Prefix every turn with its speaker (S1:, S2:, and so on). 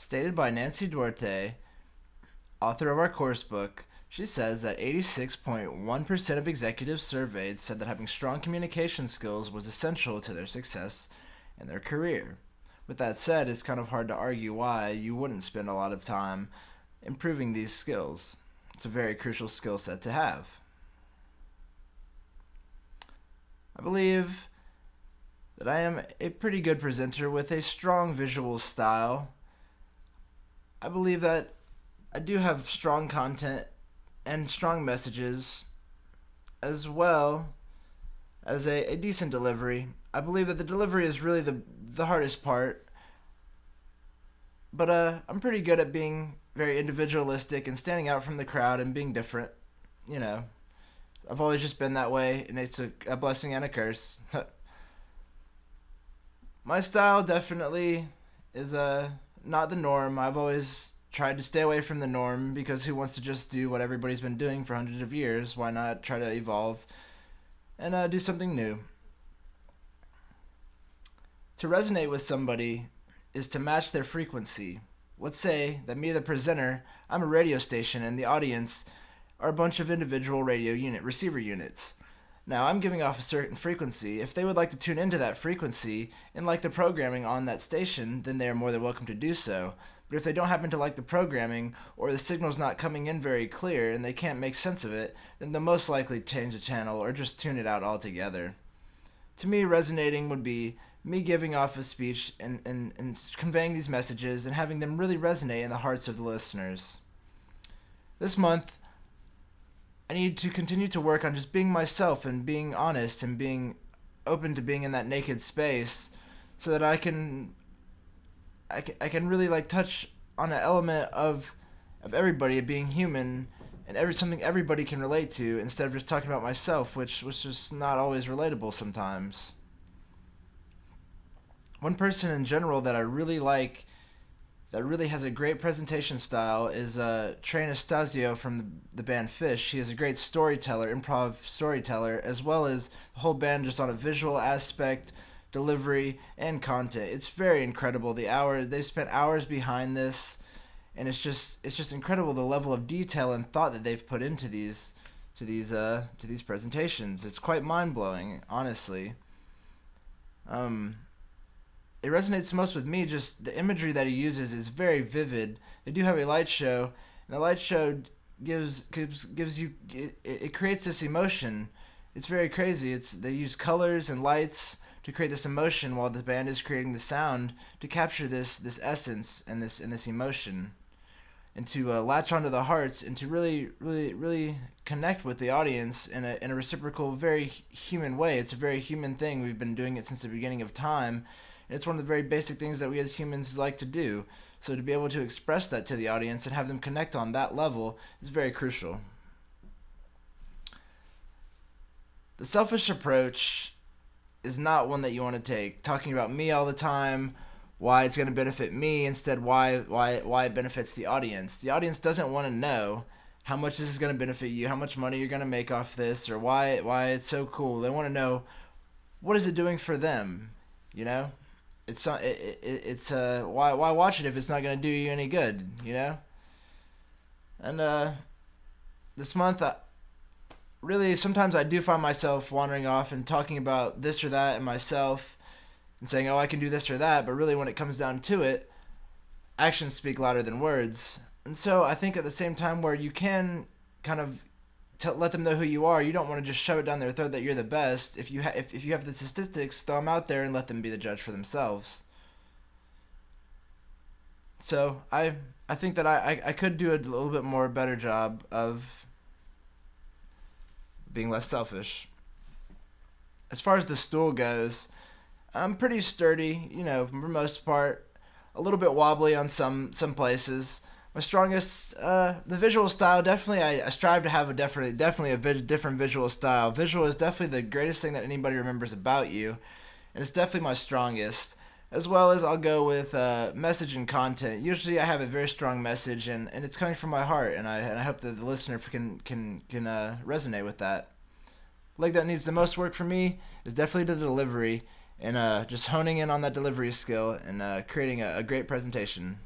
S1: Stated by Nancy Duarte, author of our course book. She says that 86.1% of executives surveyed said that having strong communication skills was essential to their success in their career. With that said, it's kind of hard to argue why you wouldn't spend a lot of time improving these skills. It's a very crucial skill set to have. I believe that I am a pretty good presenter with a strong visual style. I believe that I do have strong content and strong messages, as well as a decent delivery. I believe that the delivery is really the hardest part, but I'm pretty good at being very individualistic and standing out from the crowd and being different. You know, I've always just been that way, and it's a blessing and a curse. My style definitely is not the norm. I've always tried to stay away from the norm because who wants to just do what everybody's been doing for hundreds of years? Why not try to evolve and do something new? To resonate with somebody is to match their frequency. Let's say that me, the presenter, I'm a radio station, and the audience are a bunch of individual receiver units. Now, I'm giving off a certain frequency. If they would like to tune into that frequency and like the programming on that station, then they are more than welcome to do so. But if they don't happen to like the programming, or the signal's not coming in very clear and they can't make sense of it, then they'll most likely change the channel or just tune it out altogether. To me, resonating would be me giving off a speech and conveying these messages and having them really resonate in the hearts of the listeners. This month, I need to continue to work on just being myself and being honest and being open to being in that naked space so that I can really like touch on an element of everybody being human and something everybody can relate to instead of just talking about myself, which was just not always relatable sometimes. One person in general that I really like that really has a great presentation style is Trey Anastasio from the band Fish. She is a great storyteller, improv storyteller, as well as the whole band just on a visual aspect, delivery, and content. It's very incredible. They've spent hours behind this, and it's just incredible the level of detail and thought that they've put into these presentations. It's quite mind-blowing, honestly. It resonates most with me. Just the imagery that he uses is very vivid. They do have a light show, and the light show gives you it creates this emotion. It's very crazy. They use colors and lights to create this emotion while the band is creating the sound to capture this essence and this emotion, and to latch onto the hearts and to really connect with the audience in a reciprocal, very human way. It's a very human thing. We've been doing it since the beginning of time. It's one of the very basic things that we as humans like to do. So to be able to express that to the audience and have them connect on that level is very crucial. The selfish approach is not one that you want to take. Talking about me all the time, why it's going to benefit me, instead why it benefits the audience. The audience doesn't want to know how much this is going to benefit you, how much money you're going to make off this, or why it's so cool. They want to know, what is it doing for them, you know? Why watch it if it's not going to do you any good, you know? And this month, really, sometimes I do find myself wandering off and talking about this or that and myself and saying, oh, I can do this or that, but really when it comes down to it, actions speak louder than words. And so I think at the same time where you can kind of let them know who you are, you don't want to just shove it down their throat that you're the best. If you have the statistics, throw them out there and let them be the judge for themselves. So I think that I could do a little bit more better job of being less selfish. As far as the stool goes, I'm pretty sturdy, you know, for the most part. A little bit wobbly on some places. My strongest, the visual style, definitely I strive to have a different visual style. Visual is definitely the greatest thing that anybody remembers about you, and it's definitely my strongest. As well as I'll go with message and content. Usually I have a very strong message, and it's coming from my heart, and I hope that the listener can resonate with that. The leg that needs the most work for me is definitely the delivery, and just honing in on that delivery skill and creating a great presentation.